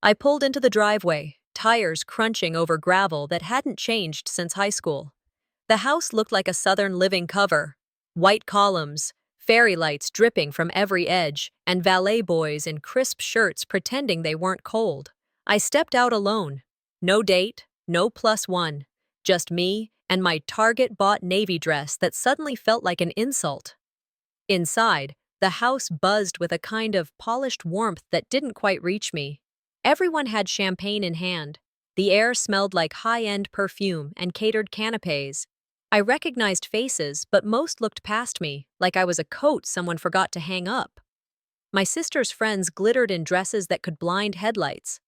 I pulled into the driveway, tires crunching over gravel that hadn't changed since high school. The house looked like a Southern Living cover. White columns, fairy lights dripping from every edge, and valet boys in crisp shirts pretending they weren't cold. I stepped out alone. No date, no plus one. Just me and my Target-bought navy dress that suddenly felt like an insult. Inside, the house buzzed with a kind of polished warmth that didn't quite reach me. Everyone had champagne in hand. The air smelled like high-end perfume and catered canapes. I recognized faces, but most looked past me, like I was a coat someone forgot to hang up. My sister's friends glittered in dresses that could blind headlights.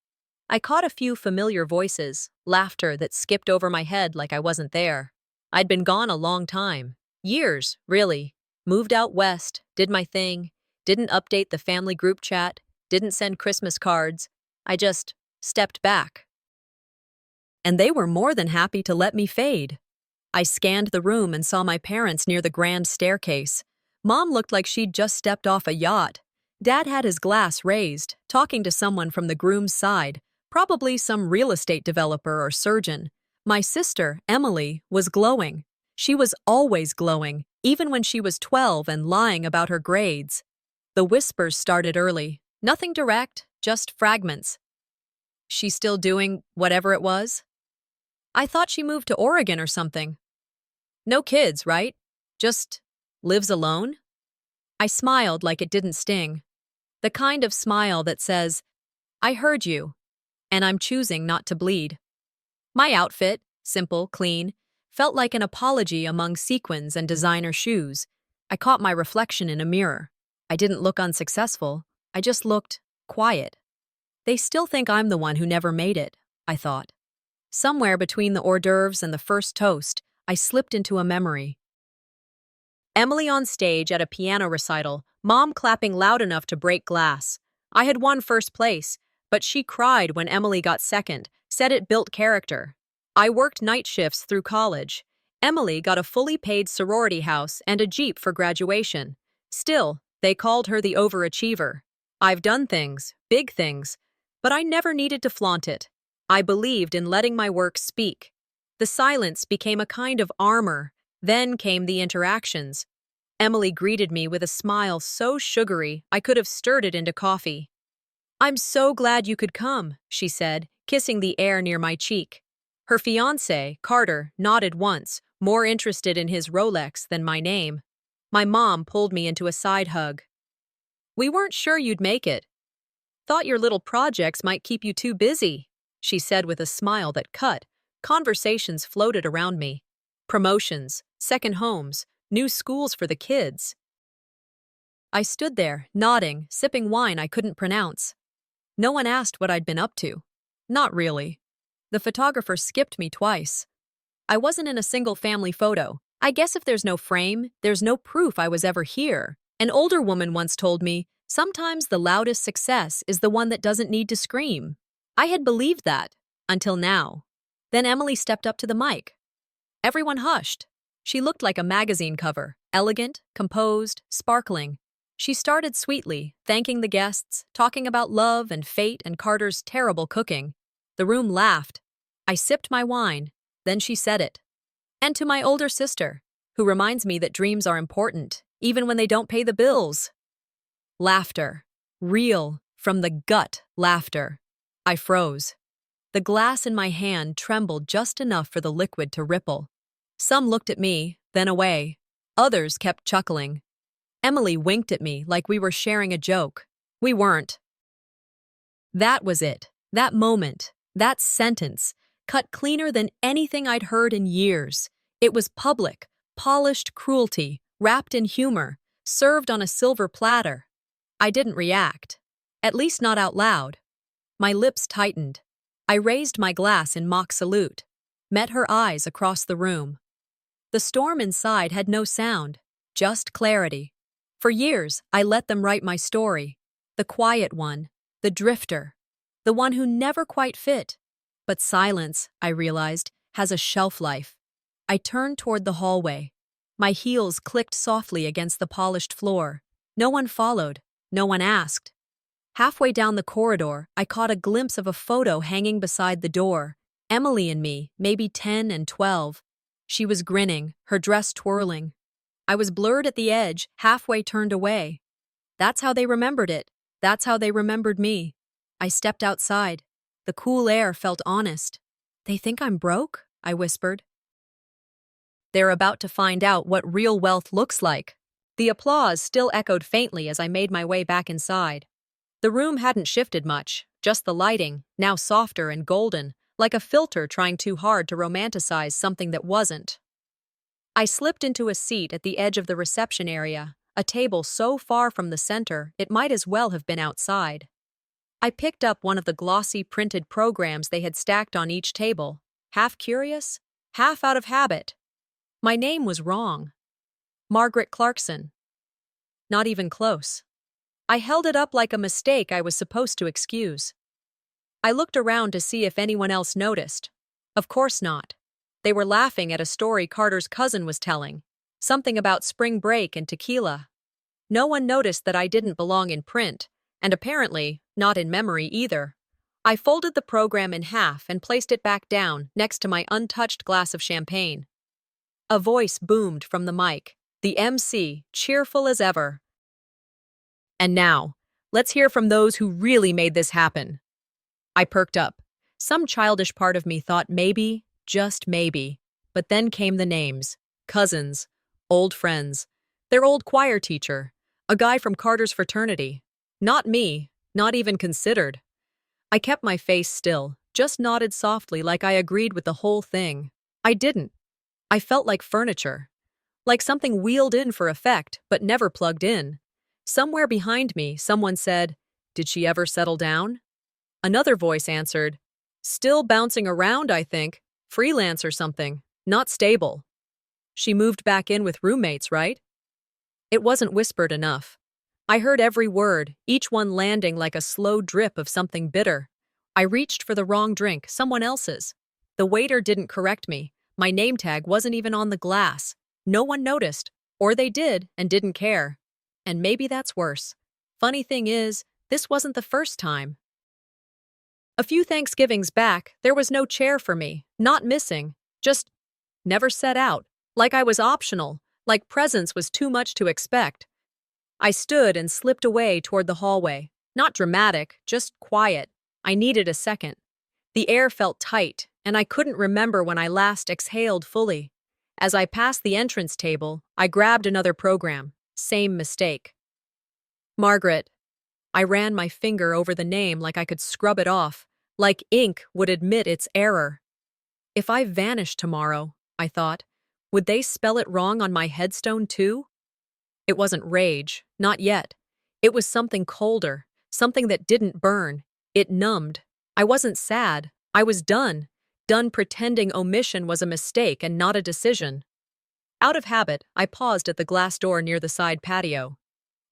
I caught a few familiar voices, laughter that skipped over my head like I wasn't there. I'd been gone a long time. Years, really. Moved out west, did my thing, didn't update the family group chat, didn't send Christmas cards. I just stepped back. And they were more than happy to let me fade. I scanned the room and saw my parents near the grand staircase. Mom looked like she'd just stepped off a yacht. Dad had his glass raised, talking to someone from the groom's side, probably some real estate developer or surgeon. My sister, Emily, was glowing. She was always glowing, even when she was 12 and lying about her grades. The whispers started early. Nothing direct, just fragments. She still doing whatever it was? I thought she moved to Oregon or something. No kids, right? Just lives alone? I smiled like it didn't sting. The kind of smile that says, I heard you, and I'm choosing not to bleed. My outfit, simple, clean, felt like an apology among sequins and designer shoes. I caught my reflection in a mirror. I didn't look unsuccessful. I just looked quiet. They still think I'm the one who never made it, I thought. Somewhere between the hors d'oeuvres and the first toast, I slipped into a memory. Emily on stage at a piano recital, Mom clapping loud enough to break glass. I had won first place, but she cried when Emily got second, said it built character. I worked night shifts through college. Emily got a fully paid sorority house and a Jeep for graduation. Still, they called her the overachiever. I've done things, big things, but I never needed to flaunt it. I believed in letting my work speak. The silence became a kind of armor. Then came the interactions. Emily greeted me with a smile so sugary I could have stirred it into coffee. I'm so glad you could come, she said, kissing the air near my cheek. Her fiancé, Carter, nodded once, more interested in his Rolex than my name. My mom pulled me into a side hug. We weren't sure you'd make it. Thought your little projects might keep you too busy, she said with a smile that cut. Conversations floated around me. Promotions, second homes, new schools for the kids. I stood there, nodding, sipping wine I couldn't pronounce. No one asked what I'd been up to. Not really. The photographer skipped me twice. I wasn't in a single family photo. I guess if there's no frame, there's no proof I was ever here. An older woman once told me, sometimes the loudest success is the one that doesn't need to scream. I had believed that, until now. Then Emily stepped up to the mic. Everyone hushed. She looked like a magazine cover, elegant, composed, sparkling. She started sweetly, thanking the guests, talking about love and fate and Carter's terrible cooking. The room laughed. I sipped my wine. Then she said it. And to my older sister, who reminds me that dreams are important, even when they don't pay the bills. Laughter. Real, from the gut laughter. I froze. The glass in my hand trembled just enough for the liquid to ripple. Some looked at me, then away. Others kept chuckling. Emily winked at me like we were sharing a joke. We weren't. That was it. That moment. That sentence. Cut cleaner than anything I'd heard in years. It was public, polished cruelty, wrapped in humor, served on a silver platter. I didn't react. At least not out loud. My lips tightened. I raised my glass in mock salute, met her eyes across the room. The storm inside had no sound, just clarity. For years, I let them write my story. The quiet one, the drifter, the one who never quite fit. But silence, I realized, has a shelf life. I turned toward the hallway. My heels clicked softly against the polished floor. No one followed. No one asked. Halfway down the corridor, I caught a glimpse of a photo hanging beside the door. Emily and me, maybe 10 and 12. She was grinning, her dress twirling. I was blurred at the edge, halfway turned away. That's how they remembered it. That's how they remembered me. I stepped outside. The cool air felt honest. They think I'm broke? I whispered. They're about to find out what real wealth looks like. The applause still echoed faintly as I made my way back inside. The room hadn't shifted much, just the lighting, now softer and golden, like a filter trying too hard to romanticize something that wasn't. I slipped into a seat at the edge of the reception area, a table so far from the center it might as well have been outside. I picked up one of the glossy printed programs they had stacked on each table, half curious, half out of habit. My name was wrong. Margaret Clarkson. Not even close. I held it up like a mistake I was supposed to excuse. I looked around to see if anyone else noticed. Of course not. They were laughing at a story Carter's cousin was telling, something about spring break and tequila. No one noticed that I didn't belong in print, and apparently not in memory either. I folded the program in half and placed it back down next to my untouched glass of champagne. A voice boomed from the mic, the MC, cheerful as ever. And now, let's hear from those who really made this happen. I perked up. Some childish part of me thought maybe, just maybe. But then came the names. Cousins. Old friends. Their old choir teacher. A guy from Carter's fraternity. Not me, not even considered. I kept my face still, just nodded softly like I agreed with the whole thing. I didn't. I felt like furniture. Like something wheeled in for effect, but never plugged in. Somewhere behind me, someone said, "Did she ever settle down?" Another voice answered, "Still bouncing around, I think. Freelance or something. Not stable." She moved back in with roommates, right? It wasn't whispered enough. I heard every word, each one landing like a slow drip of something bitter. I reached for the wrong drink, someone else's. The waiter didn't correct me. My name tag wasn't even on the glass. No one noticed, or they did and didn't care. And maybe that's worse. Funny thing is, this wasn't the first time. A few Thanksgivings back, there was no chair for me, not missing, just never set out, like I was optional, like presents was too much to expect. I stood and slipped away toward the hallway. Not dramatic, just quiet. I needed a second. The air felt tight, and I couldn't remember when I last exhaled fully. As I passed the entrance table, I grabbed another program. Same mistake. Margaret. I ran my finger over the name like I could scrub it off, like ink would admit its error. If I vanished tomorrow, I thought, would they spell it wrong on my headstone too? It wasn't rage, not yet. It was something colder, something that didn't burn. It numbed. I wasn't sad. I was done. Done pretending omission was a mistake and not a decision. Out of habit, I paused at the glass door near the side patio.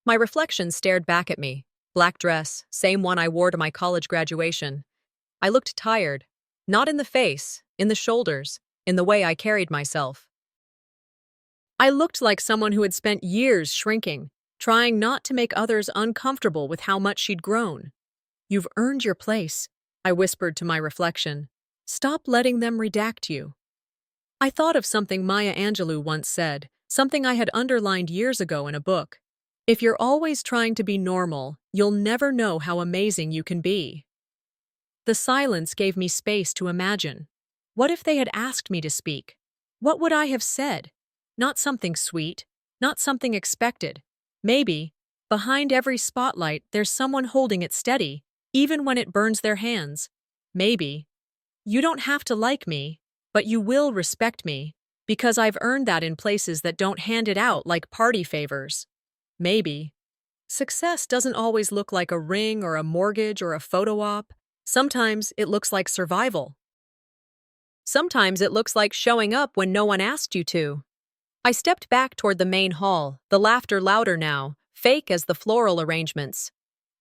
My reflection stared back at me. Black dress, same one I wore to my college graduation. I looked tired. Not in the face, in the shoulders, in the way I carried myself. I looked like someone who had spent years shrinking, trying not to make others uncomfortable with how much she'd grown. "You've earned your place," I whispered to my reflection. "Stop letting them redact you." I thought of something Maya Angelou once said, something I had underlined years ago in a book. If you're always trying to be normal, you'll never know how amazing you can be. The silence gave me space to imagine. What if they had asked me to speak? What would I have said? Not something sweet, not something expected. Maybe, behind every spotlight, there's someone holding it steady, even when it burns their hands. Maybe, you don't have to like me, but you will respect me, because I've earned that in places that don't hand it out like party favors. Maybe. Success doesn't always look like a ring or a mortgage or a photo op. Sometimes it looks like survival. Sometimes it looks like showing up when no one asked you to. I stepped back toward the main hall, the laughter louder now, fake as the floral arrangements.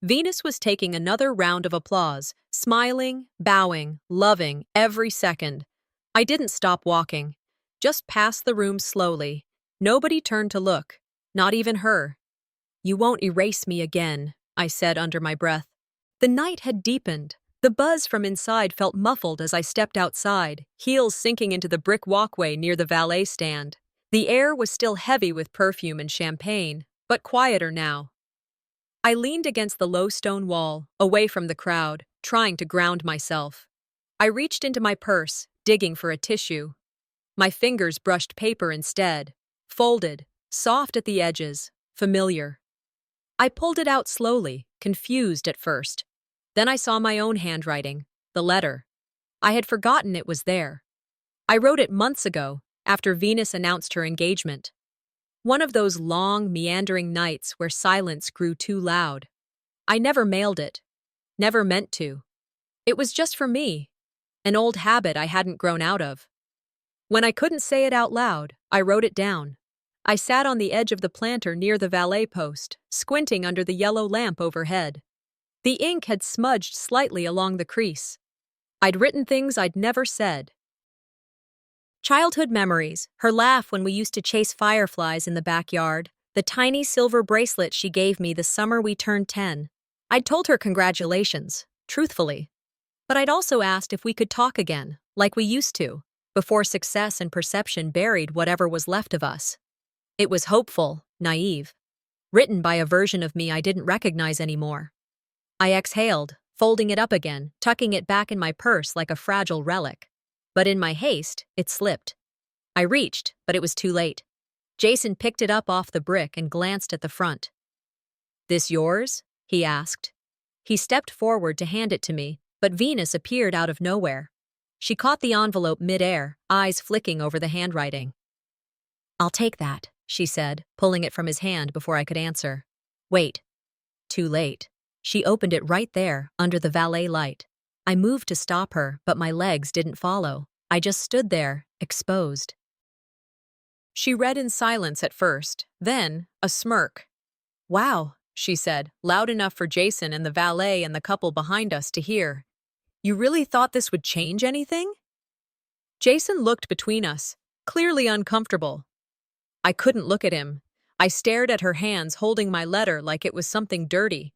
Venus was taking another round of applause, smiling, bowing, loving every second. I didn't stop walking, just passed the room slowly. Nobody turned to look, not even her. "You won't erase me again," I said under my breath. The night had deepened. The buzz from inside felt muffled as I stepped outside, heels sinking into the brick walkway near the valet stand. The air was still heavy with perfume and champagne, but quieter now. I leaned against the low stone wall, away from the crowd, trying to ground myself. I reached into my purse, digging for a tissue. My fingers brushed paper instead, folded, soft at the edges, familiar. I pulled it out slowly, confused at first. Then I saw my own handwriting, the letter. I had forgotten it was there. I wrote it months ago, after Venus announced her engagement. One of those long, meandering nights where silence grew too loud. I never mailed it. Never meant to. It was just for me, an old habit I hadn't grown out of. When I couldn't say it out loud, I wrote it down. I sat on the edge of the planter near the valet post, squinting under the yellow lamp overhead. The ink had smudged slightly along the crease. I'd written things I'd never said. Childhood memories, her laugh when we used to chase fireflies in the backyard, the tiny silver bracelet she gave me the summer we turned 10. I'd told her congratulations, truthfully. But I'd also asked if we could talk again, like we used to, before success and perception buried whatever was left of us. It was hopeful, naive, written by a version of me I didn't recognize anymore. I exhaled, folding it up again, tucking it back in my purse like a fragile relic. But in my haste, it slipped. I reached, but it was too late. Jason picked it up off the brick and glanced at the front. "This yours?" he asked. He stepped forward to hand it to me, but Venus appeared out of nowhere. She caught the envelope mid-air, eyes flicking over the handwriting. "I'll take that," she said, pulling it from his hand before I could answer. Wait. Too late. She opened it right there, under the valet light. I moved to stop her, but my legs didn't follow. I just stood there, exposed. She read in silence at first, then a smirk. "Wow," she said, loud enough for Jason and the valet and the couple behind us to hear. "You really thought this would change anything?" Jason looked between us, clearly uncomfortable. I couldn't look at him. I stared at her hands holding my letter like it was something dirty.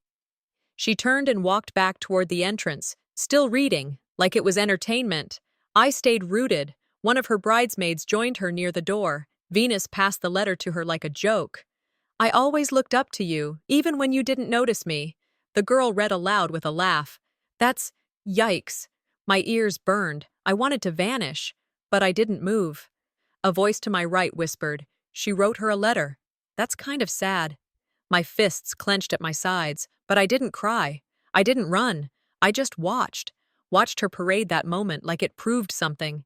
She turned and walked back toward the entrance, still reading, like it was entertainment. I stayed rooted. One of her bridesmaids joined her near the door. Venus passed the letter to her like a joke. "I always looked up to you, even when you didn't notice me." The girl read aloud with a laugh. "That's... yikes." My ears burned. I wanted to vanish, but I didn't move. A voice to my right whispered, "She wrote her a letter. That's kind of sad." My fists clenched at my sides, but I didn't cry. I didn't run. I just watched her parade that moment like it proved something.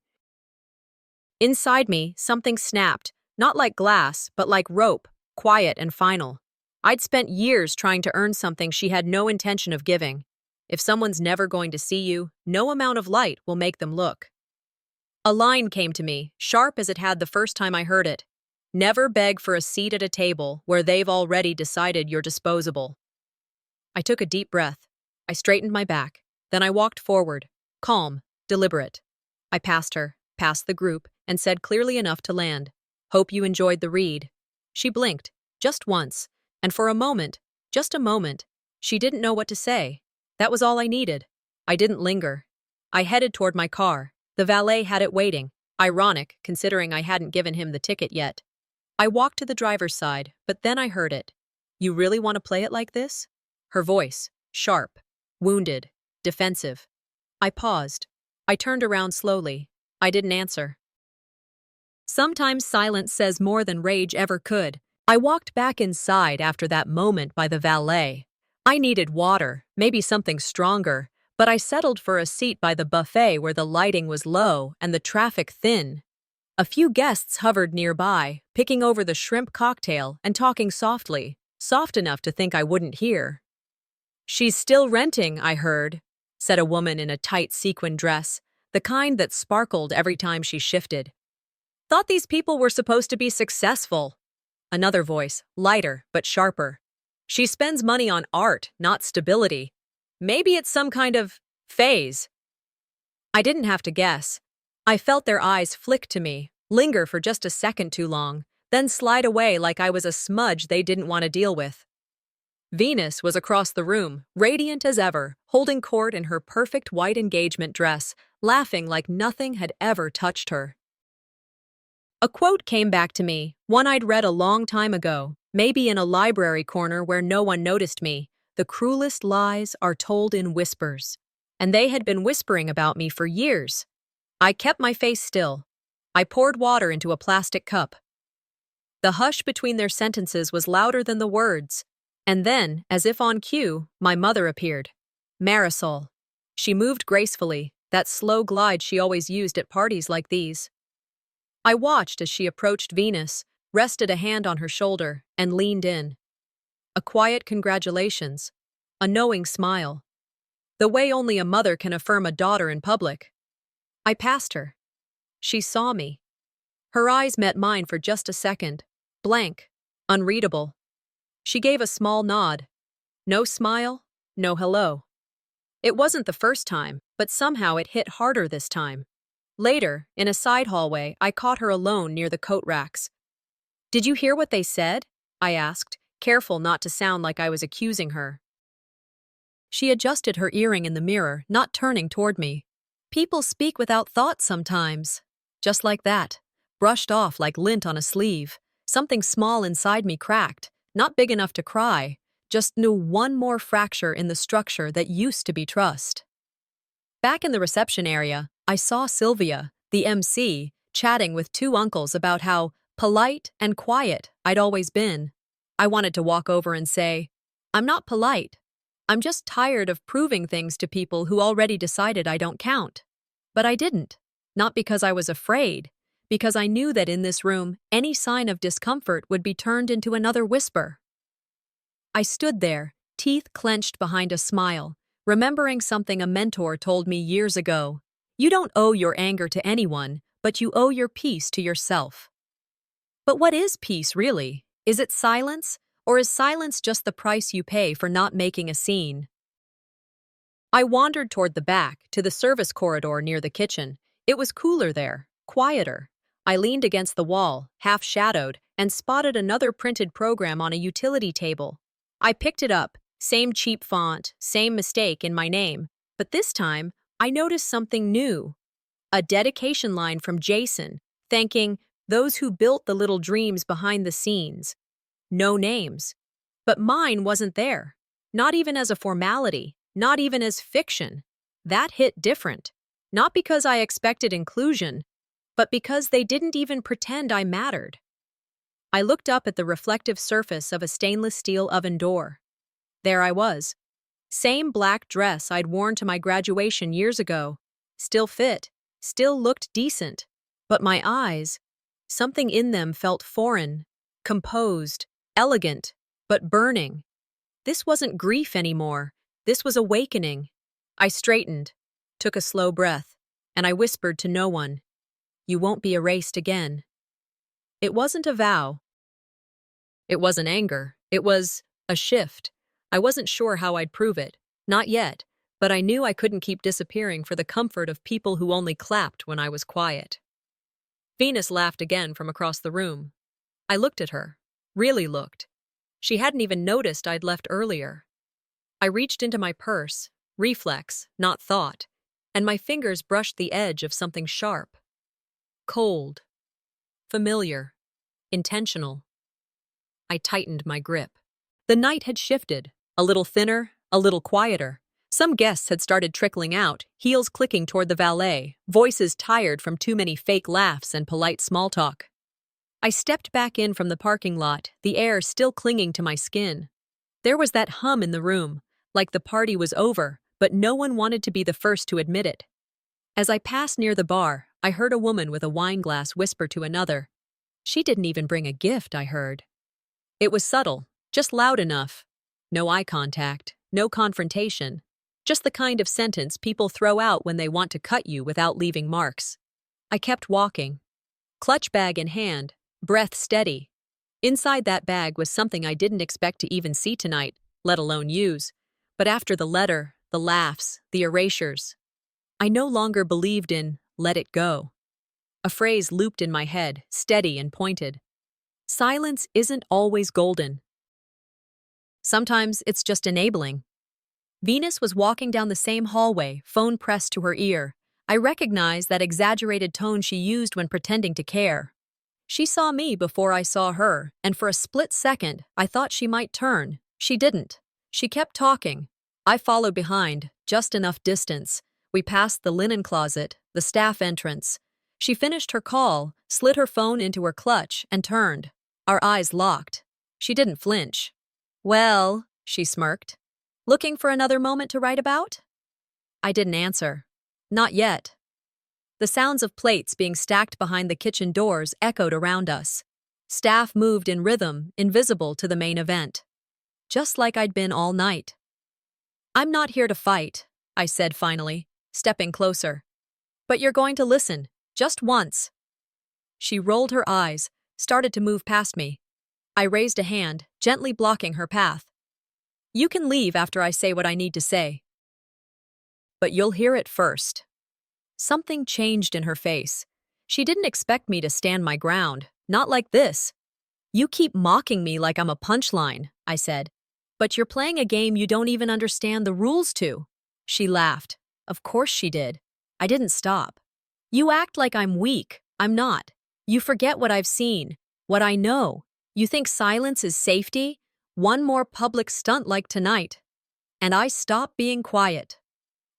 Inside me, something snapped, not like glass, but like rope, quiet and final. I'd spent years trying to earn something she had no intention of giving. If someone's never going to see you, no amount of light will make them look. A line came to me, sharp as it had the first time I heard it. "Never beg for a seat at a table where they've already decided you're disposable." I took a deep breath. I straightened my back. Then I walked forward, calm, deliberate. I passed her, past the group, and said clearly enough to land, "Hope you enjoyed the read." She blinked, just once, and for a moment, just a moment, she didn't know what to say. That was all I needed. I didn't linger. I headed toward my car. The valet had it waiting, ironic considering I hadn't given him the ticket yet. I walked to the driver's side, but then I heard it. "You really want to play it like this?" Her voice, sharp, wounded, defensive. I paused. I turned around slowly. I didn't answer. Sometimes silence says more than rage ever could. I walked back inside after that moment by the valet. I needed water, maybe something stronger, but I settled for a seat by the buffet where the lighting was low and the traffic thin. A few guests hovered nearby, picking over the shrimp cocktail and talking softly, soft enough to think I wouldn't hear. "She's still renting, I heard," said a woman in a tight sequin dress, the kind that sparkled every time she shifted. "Thought these people were supposed to be successful." Another voice, lighter but sharper. "She spends money on art, not stability. Maybe it's some kind of phase." I didn't have to guess. I felt their eyes flick to me, linger for just a second too long, then slide away like I was a smudge they didn't want to deal with. Venus was across the room, radiant as ever, holding court in her perfect white engagement dress, laughing like nothing had ever touched her. A quote came back to me, one I'd read a long time ago, maybe in a library corner where no one noticed me. The cruelest lies are told in whispers. And they had been whispering about me for years. I kept my face still. I poured water into a plastic cup. The hush between their sentences was louder than the words. And then, as if on cue, my mother appeared. Marisol. She moved gracefully, that slow glide she always used at parties like these. I watched as she approached Venus, rested a hand on her shoulder, and leaned in. A quiet congratulations. A knowing smile. The way only a mother can affirm a daughter in public. I passed her. She saw me. Her eyes met mine for just a second. Blank. Unreadable. She gave a small nod. No smile, no hello. It wasn't the first time, but somehow it hit harder this time. Later, in a side hallway, I caught her alone near the coat racks. "Did you hear what they said?" I asked, careful not to sound like I was accusing her. She adjusted her earring in the mirror, not turning toward me. People speak without thought sometimes. Just like that. Brushed off like lint on a sleeve. Something small inside me cracked, not big enough to cry, just knew one more fracture in the structure that used to be trust. Back in the reception area, I saw Sylvia, the MC, chatting with two uncles about how polite and quiet I'd always been. I wanted to walk over and say, "I'm not polite. I'm just tired of proving things to people who already decided I don't count." But I didn't. Not because I was afraid, because I knew that in this room, any sign of discomfort would be turned into another whisper. I stood there, teeth clenched behind a smile, remembering something a mentor told me years ago. You don't owe your anger to anyone, but you owe your peace to yourself. But what is peace, really? Is it silence? Or is silence just the price you pay for not making a scene? I wandered toward the back, to the service corridor near the kitchen. It was cooler there, quieter. I leaned against the wall, half-shadowed, and spotted another printed program on a utility table. I picked it up, same cheap font, same mistake in my name. But this time, I noticed something new. A dedication line from Jason, thanking those who built the little dreams behind the scenes. No names. But mine wasn't there. Not even as a formality, not even as fiction. That hit different. Not because I expected inclusion, but because they didn't even pretend I mattered. I looked up at the reflective surface of a stainless steel oven door. There I was. Same black dress I'd worn to my graduation years ago. Still fit, still looked decent. But my eyes, something in them felt foreign, composed, elegant, but burning. This wasn't grief anymore. This was awakening. I straightened, took a slow breath, and I whispered to no one, "You won't be erased again." It wasn't a vow. It wasn't anger. It was a shift. I wasn't sure how I'd prove it. Not yet, but I knew I couldn't keep disappearing for the comfort of people who only clapped when I was quiet. Venus laughed again from across the room. I looked at her. Really looked. She hadn't even noticed I'd left earlier. I reached into my purse, reflex, not thought, and my fingers brushed the edge of something sharp. Cold. Familiar. Intentional. I tightened my grip. The night had shifted, a little thinner, a little quieter. Some guests had started trickling out, heels clicking toward the valet, voices tired from too many fake laughs and polite small talk. I stepped back in from the parking lot, the air still clinging to my skin. There was that hum in the room, like the party was over, but no one wanted to be the first to admit it. As I passed near the bar, I heard a woman with a wine glass whisper to another. She didn't even bring a gift, I heard. It was subtle, just loud enough. No eye contact, no confrontation. Just the kind of sentence people throw out when they want to cut you without leaving marks. I kept walking. Clutch bag in hand, breath steady. Inside that bag was something I didn't expect to even see tonight, let alone use. But after the letter, the laughs, the erasures, I no longer believed in "let it go." A phrase looped in my head, steady and pointed. Silence isn't always golden. Sometimes it's just enabling. Venus was walking down the same hallway, phone pressed to her ear. I recognized that exaggerated tone she used when pretending to care. She saw me before I saw her, and for a split second, I thought she might turn. She didn't. She kept talking. I followed behind, just enough distance. We passed the linen closet, the staff entrance. She finished her call, slid her phone into her clutch, and turned. Our eyes locked. She didn't flinch. "Well," she smirked. "Looking for another moment to write about?" I didn't answer. Not yet. The sounds of plates being stacked behind the kitchen doors echoed around us. Staff moved in rhythm, invisible to the main event. Just like I'd been all night. "I'm not here to fight," I said finally, stepping closer. "But you're going to listen, just once." She rolled her eyes, started to move past me. I raised a hand, gently blocking her path. "You can leave after I say what I need to say. But you'll hear it first." Something changed in her face. She didn't expect me to stand my ground, not like this. "You keep mocking me like I'm a punchline," I said. "But you're playing a game you don't even understand the rules to." She laughed. Of course she did. I didn't stop. "You act like I'm weak. I'm not. You forget what I've seen, what I know. You think silence is safety? One more public stunt like tonight." And I stopped being quiet.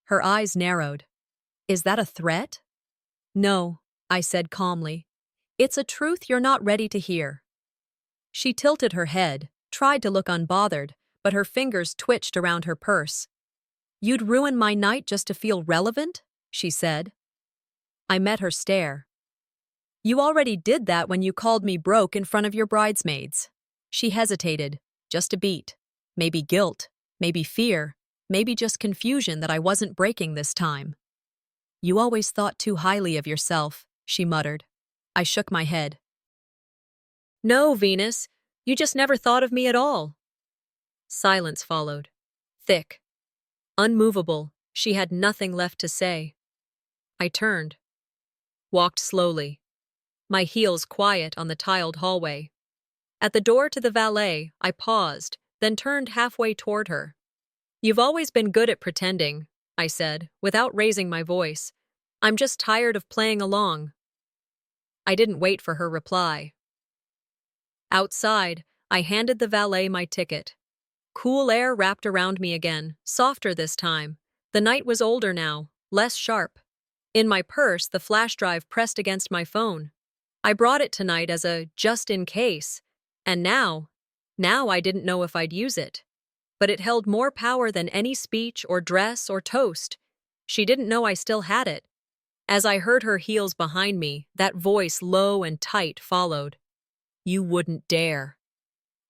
Her eyes narrowed. "Is that a threat?" "No," I said calmly. "It's a truth you're not ready to hear." She tilted her head, tried to look unbothered, but her fingers twitched around her purse. "You'd ruin my night just to feel relevant?" she said. I met her stare. "You already did that when you called me broke in front of your bridesmaids." She hesitated, just a beat. Maybe guilt, maybe fear, maybe just confusion that I wasn't breaking this time. "You always thought too highly of yourself," she muttered. I shook my head. "No, Venus, you just never thought of me at all." Silence followed. Thick. Unmovable, she had nothing left to say. I turned. Walked slowly. My heels quiet on the tiled hallway. At the door to the valet, I paused, then turned halfway toward her. "You've always been good at pretending," I said, without raising my voice. "I'm just tired of playing along." I didn't wait for her reply. Outside, I handed the valet my ticket. Cool air wrapped around me again, softer this time. The night was older now, less sharp. In my purse, the flash drive pressed against my phone. I brought it tonight as a just in case, and now I didn't know if I'd use it. But it held more power than any speech or dress or toast. She didn't know I still had it. As I heard her heels behind me, that voice low and tight followed. "You wouldn't dare."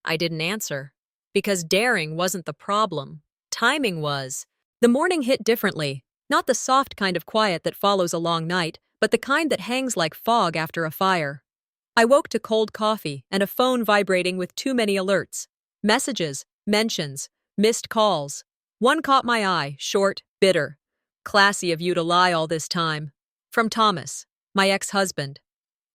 I didn't answer, because daring wasn't the problem. Timing was. The morning hit differently, not the soft kind of quiet that follows a long night, but the kind that hangs like fog after a fire. I woke to cold coffee and a phone vibrating with too many alerts. Messages, mentions, missed calls. One caught my eye, short, bitter. "Classy of you to lie all this time." From Thomas, my ex-husband.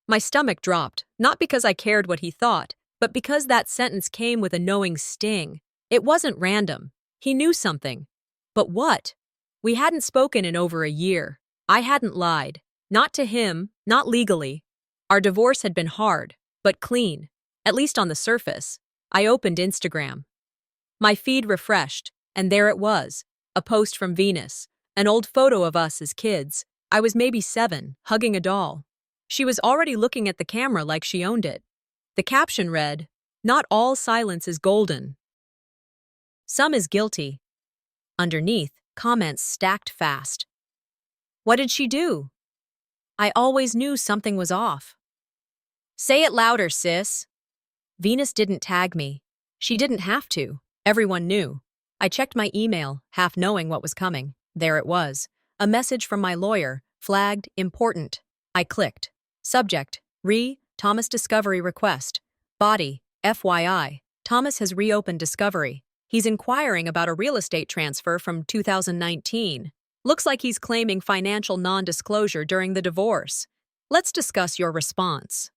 My stomach dropped, not because I cared what he thought, but because that sentence came with a knowing sting. It wasn't random. He knew something. But what? We hadn't spoken in over a year. I hadn't lied. Not to him, not legally. Our divorce had been hard, but clean, at least on the surface. I opened Instagram. My feed refreshed, and there it was, a post from Venus, an old photo of us as kids. I was maybe 7, hugging a doll. She was already looking at the camera like she owned it. The caption read, "Not all silence is golden. Some is guilty." Underneath, comments stacked fast. What did she do? I always knew something was off. Say it louder, sis. Venus didn't tag me. She didn't have to. Everyone knew. I checked my email, half knowing what was coming. There it was. A message from my lawyer, flagged important. I clicked. Subject, Thomas Discovery Request. Body, FYI, Thomas has reopened Discovery. He's inquiring about a real estate transfer from 2019. Looks like he's claiming financial non-disclosure during the divorce. Let's discuss your response.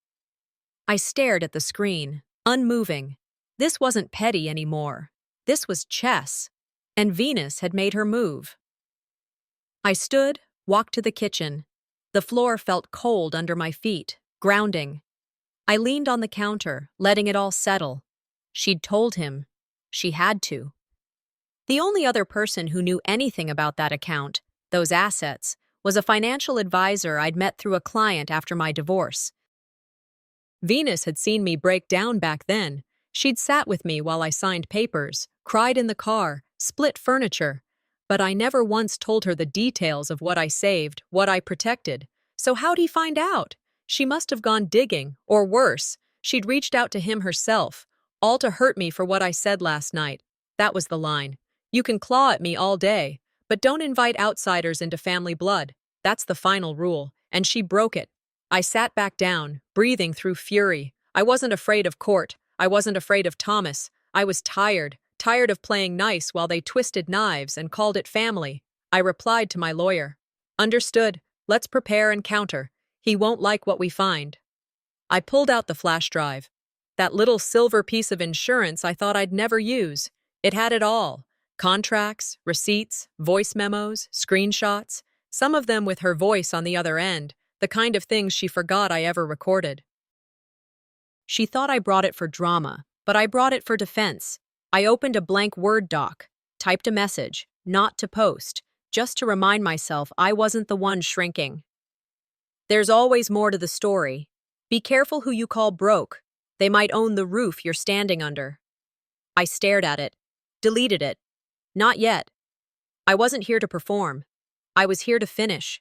I stared at the screen, unmoving. This wasn't petty anymore. This was chess, and Venus had made her move. I stood, walked to the kitchen. The floor felt cold under my feet, grounding. I leaned on the counter, letting it all settle. She'd told him. She had to. The only other person who knew anything about that account, those assets, was a financial advisor I'd met through a client after my divorce. Venus had seen me break down back then. She'd sat with me while I signed papers, cried in the car, split furniture. But I never once told her the details of what I saved, what I protected. So how'd he find out? She must have gone digging, or worse, she'd reached out to him herself, all to hurt me for what I said last night. That was the line. You can claw at me all day, but don't invite outsiders into family blood. That's the final rule, and she broke it. I sat back down, breathing through fury. I wasn't afraid of court. I wasn't afraid of Thomas. I was tired of playing nice while they twisted knives and called it family. I replied to my lawyer. Understood. Let's prepare and counter. He won't like what we find. I pulled out the flash drive. That little silver piece of insurance I thought I'd never use. It had it all. Contracts, receipts, voice memos, screenshots, some of them with her voice on the other end, the kind of things she forgot I ever recorded. She thought I brought it for drama, but I brought it for defense. I opened a blank Word doc, typed a message, not to post, just to remind myself I wasn't the one shrinking. There's always more to the story. Be careful who you call broke. They might own the roof you're standing under. I stared at it, deleted it. Not yet. I wasn't here to perform. I was here to finish.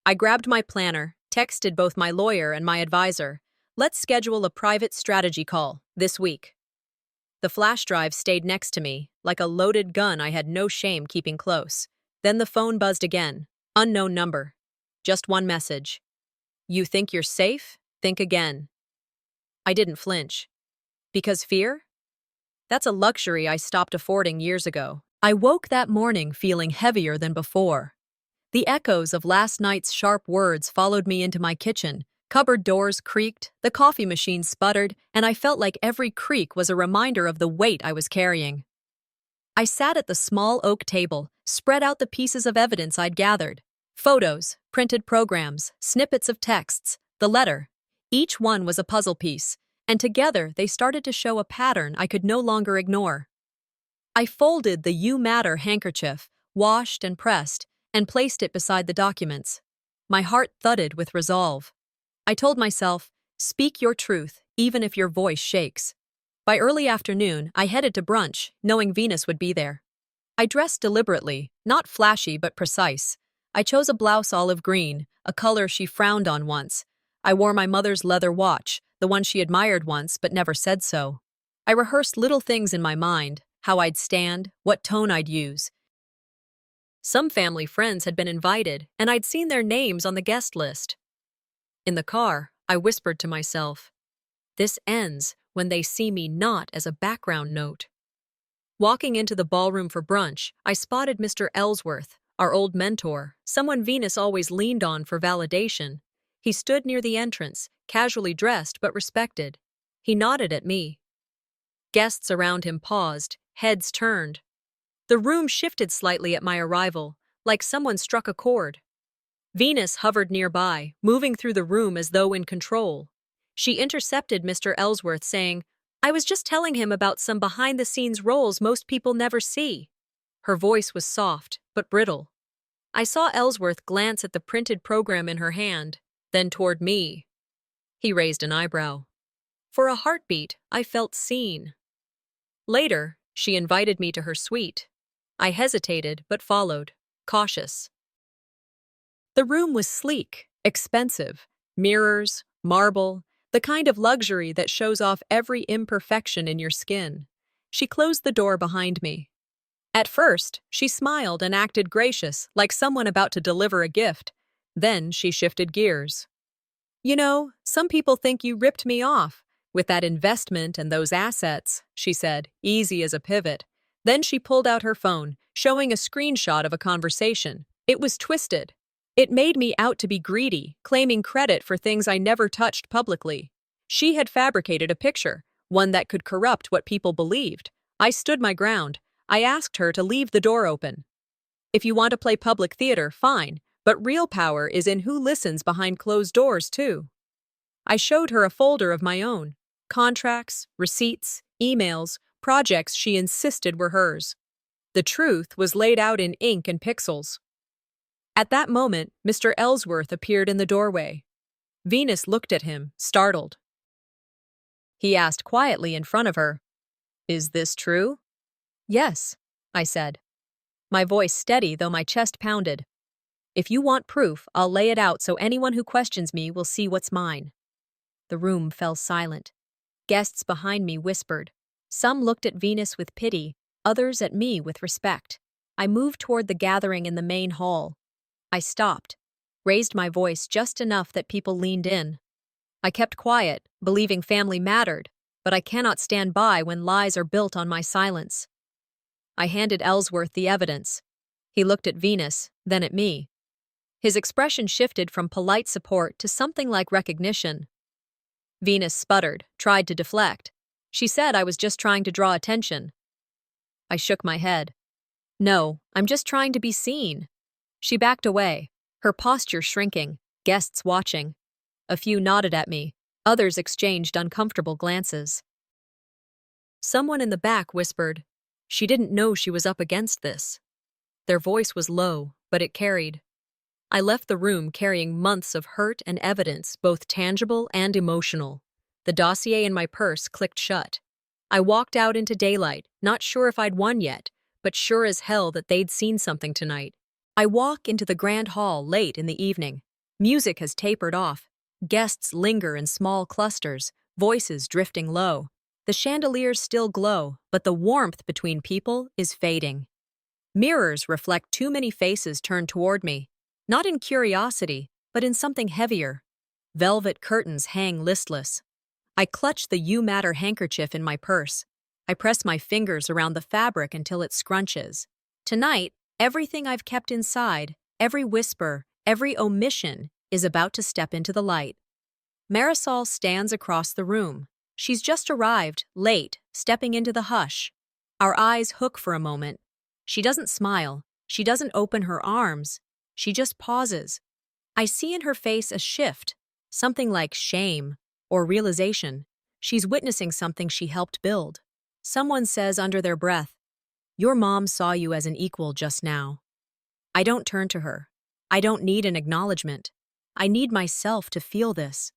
I grabbed my planner, texted both my lawyer and my advisor. Let's schedule a private strategy call this week. The flash drive stayed next to me, like a loaded gun I had no shame keeping close. Then the phone buzzed again. Unknown number. Just one message. You think you're safe? Think again. I didn't flinch. Because fear? That's a luxury I stopped affording years ago. I woke that morning feeling heavier than before. The echoes of last night's sharp words followed me into my kitchen. Cupboard doors creaked, the coffee machine sputtered, and I felt like every creak was a reminder of the weight I was carrying. I sat at the small oak table, spread out the pieces of evidence I'd gathered. Photos, printed programs, snippets of texts, the letter. Each one was a puzzle piece, and together they started to show a pattern I could no longer ignore. I folded the You Matter handkerchief, washed and pressed, and placed it beside the documents. My heart thudded with resolve. I told myself, speak your truth, even if your voice shakes. By early afternoon, I headed to brunch, knowing Venus would be there. I dressed deliberately, not flashy but precise. I chose a blouse olive green, a color she frowned on once. I wore my mother's leather watch, the one she admired once but never said so. I rehearsed little things in my mind, how I'd stand, what tone I'd use. Some family friends had been invited, and I'd seen their names on the guest list. In the car, I whispered to myself, this ends when they see me not as a background note. Walking into the ballroom for brunch, I spotted Mr. Ellsworth, our old mentor, someone Venus always leaned on for validation. He stood near the entrance, casually dressed but respected. He nodded at me. Guests around him paused, heads turned. The room shifted slightly at my arrival, like someone struck a chord. Venus hovered nearby, moving through the room as though in control. She intercepted Mr. Ellsworth, saying, I was just telling him about some behind-the-scenes roles most people never see. Her voice was soft, but brittle. I saw Ellsworth glance at the printed program in her hand, then toward me. He raised an eyebrow. For a heartbeat, I felt seen. Later, she invited me to her suite. I hesitated, but followed, cautious. The room was sleek, expensive, mirrors, marble, the kind of luxury that shows off every imperfection in your skin. She closed the door behind me. At first, she smiled and acted gracious, like someone about to deliver a gift. Then she shifted gears. You know, some people think you ripped me off with that investment and those assets, she said, easy as a pivot. Then she pulled out her phone, showing a screenshot of a conversation. It was twisted. It made me out to be greedy, claiming credit for things I never touched publicly. She had fabricated a picture, one that could corrupt what people believed. I stood my ground. I asked her to leave the door open. If you want to play public theater, fine, but real power is in who listens behind closed doors, too. I showed her a folder of my own. Contracts, receipts, emails, projects she insisted were hers. The truth was laid out in ink and pixels. At that moment, Mr. Ellsworth appeared in the doorway. Venus looked at him, startled. He asked quietly in front of her, "Is this true?" "Yes," I said, my voice steady though my chest pounded. "If you want proof, I'll lay it out so anyone who questions me will see what's mine." The room fell silent. Guests behind me whispered. Some looked at Venus with pity, others at me with respect. I moved toward the gathering in the main hall. I stopped, raised my voice just enough that people leaned in. I kept quiet, believing family mattered, but I cannot stand by when lies are built on my silence. I handed Ellsworth the evidence. He looked at Venus, then at me. His expression shifted from polite support to something like recognition. Venus sputtered, tried to deflect. She said I was just trying to draw attention. I shook my head. "No, I'm just trying to be seen." She backed away, her posture shrinking, guests watching. A few nodded at me, others exchanged uncomfortable glances. Someone in the back whispered, "She didn't know she was up against this." Their voice was low, but it carried. I left the room carrying months of hurt and evidence, both tangible and emotional. The dossier in my purse clicked shut. I walked out into daylight, not sure if I'd won yet, but sure as hell that they'd seen something tonight. I walk into the grand hall late in the evening. Music has tapered off. Guests linger in small clusters, voices drifting low. The chandeliers still glow, but the warmth between people is fading. Mirrors reflect too many faces turned toward me, not in curiosity, but in something heavier. Velvet curtains hang listless. I clutch the You Matter handkerchief in my purse. I press my fingers around the fabric until it scrunches. Tonight, everything I've kept inside, every whisper, every omission, is about to step into the light. Marisol stands across the room. She's just arrived, late, stepping into the hush. Our eyes hook for a moment. She doesn't smile. She doesn't open her arms. She just pauses. I see in her face a shift, something like shame or realization. She's witnessing something she helped build. Someone says under their breath, "Your mom saw you as an equal just now." I don't turn to her. I don't need an acknowledgement. I need myself to feel this.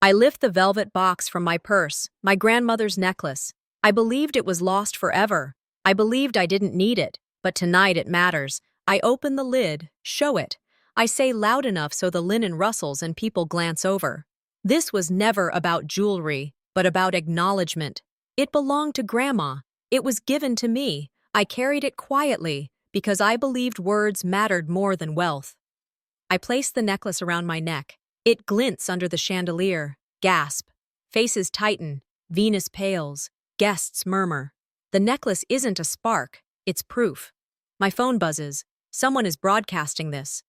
I lift the velvet box from my purse, my grandmother's necklace. I believed it was lost forever. I believed I didn't need it, but tonight it matters. I open the lid, show it. I say loud enough so the linen rustles and people glance over. This was never about jewelry, but about acknowledgement. It belonged to Grandma. It was given to me. I carried it quietly, because I believed words mattered more than wealth. I place the necklace around my neck. It glints under the chandelier. Gasp. Faces tighten. Venus pales. Guests murmur. The necklace isn't a spark. It's proof. My phone buzzes. Someone is broadcasting this.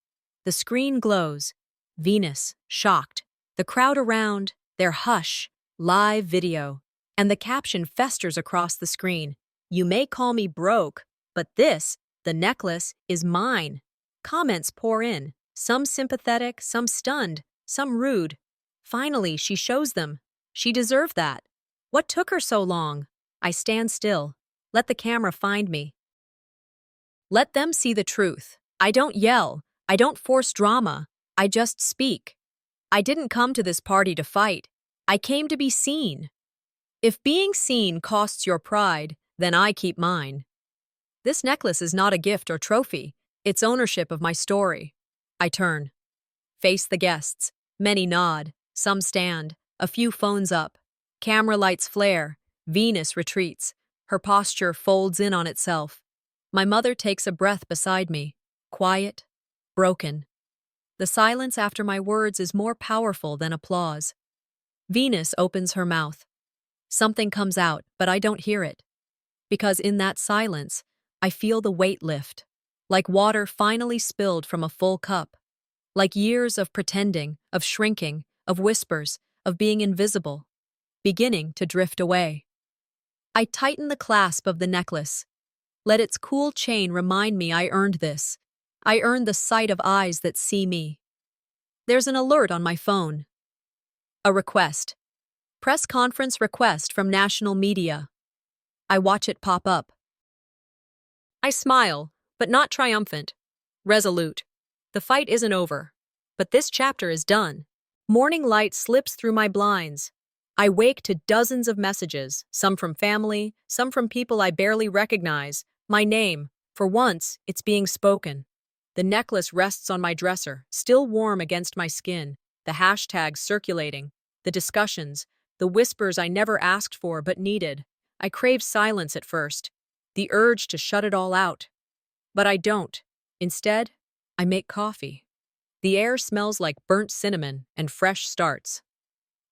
The screen glows. Venus, shocked. The crowd around, their hush. Live video. And the caption festers across the screen. "You may call me broke, but this, the necklace, is mine." Comments pour in. Some sympathetic, some stunned, some rude. Finally, she shows them. She deserved that. What took her so long? I stand still. Let the camera find me. Let them see the truth. I don't yell. I don't force drama. I just speak. I didn't come to this party to fight. I came to be seen. If being seen costs your pride, then I keep mine. This necklace is not a gift or trophy. It's ownership of my story. I turn. Face the guests. Many nod. Some stand. A few phones up. Camera lights flare. Venus retreats. Her posture folds in on itself. My mother takes a breath beside me. Quiet. Broken. The silence after my words is more powerful than applause. Venus opens her mouth. Something comes out, but I don't hear it. Because in that silence, I feel the weight lift. Like water finally spilled from a full cup. Like years of pretending, of shrinking, of whispers, of being invisible. Beginning to drift away. I tighten the clasp of the necklace. Let its cool chain remind me I earned this. I earned the sight of eyes that see me. There's an alert on my phone. A request. Press conference request from national media. I watch it pop up. I smile, but not triumphant. Resolute. The fight isn't over. But this chapter is done. Morning light slips through my blinds. I wake to dozens of messages, some from family, some from people I barely recognize. My name, for once, it's being spoken. The necklace rests on my dresser, still warm against my skin, the hashtags circulating, the discussions, the whispers I never asked for but needed. I crave silence at first, the urge to shut it all out. But I don't. Instead, I make coffee. The air smells like burnt cinnamon and fresh starts.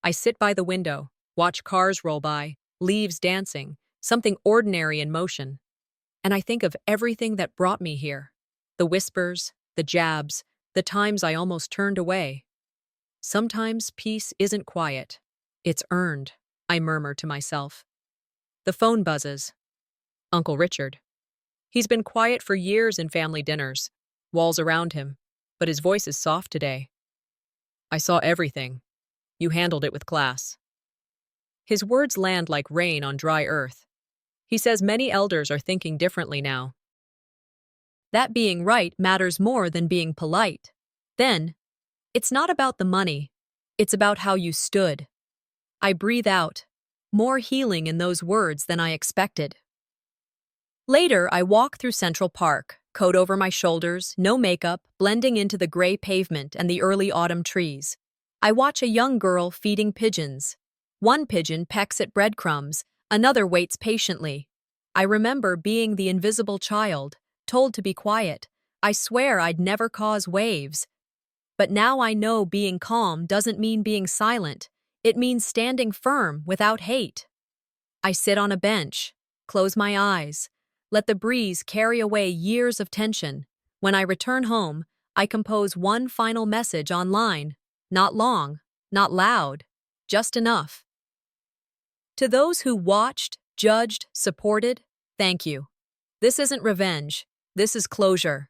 I sit by the window, watch cars roll by, leaves dancing, something ordinary in motion. And I think of everything that brought me here. The whispers, the jabs, the times I almost turned away. Sometimes peace isn't quiet. It's earned, I murmur to myself. The phone buzzes. Uncle Richard. He's been quiet for years in family dinners, walls around him, but his voice is soft today. I saw everything. You handled it with class. His words land like rain on dry earth. He says many elders are thinking differently now. That being right matters more than being polite. Then, it's not about the money. It's about how you stood. I breathe out. More healing in those words than I expected. Later, I walk through Central Park, coat over my shoulders, no makeup, blending into the gray pavement and the early autumn trees. I watch a young girl feeding pigeons. One pigeon pecks at breadcrumbs, another waits patiently. I remember being the invisible child, told to be quiet. I swear I'd never cause waves. But now I know being calm doesn't mean being silent. It means standing firm without hate. I sit on a bench, close my eyes, let the breeze carry away years of tension. When I return home, I compose one final message online. Not long, not loud, just enough. To those who watched, judged, supported, thank you. This isn't revenge. This is closure.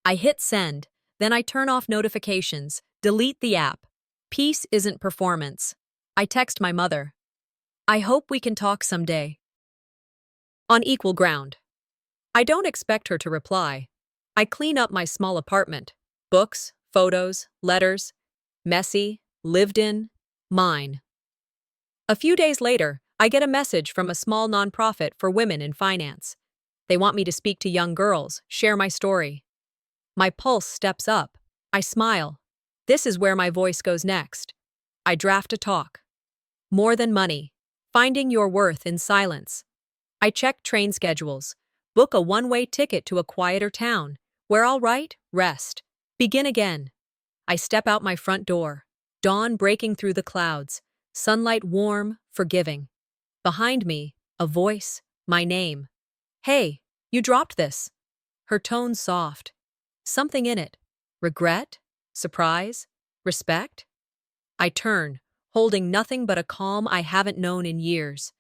I hit send, then I turn off notifications, delete the app. Peace isn't performance. I text my mother. I hope we can talk someday. On equal ground. I don't expect her to reply. I clean up my small apartment. Books, photos, letters. Messy, lived in, mine. A few days later, I get a message from a small nonprofit for women in finance. They want me to speak to young girls, share my story. My pulse steps up. I smile. This is where my voice goes next. I draft a talk. More than money. Finding your worth in silence. I check train schedules. Book a one-way ticket to a quieter town, where I'll write, rest, begin again. I step out my front door. Dawn breaking through the clouds. Sunlight warm, forgiving. Behind me, a voice, my name. Hey, you dropped this. Her tone soft. Something in it. Regret? Surprise? Respect? I turn, holding nothing but a calm I haven't known in years.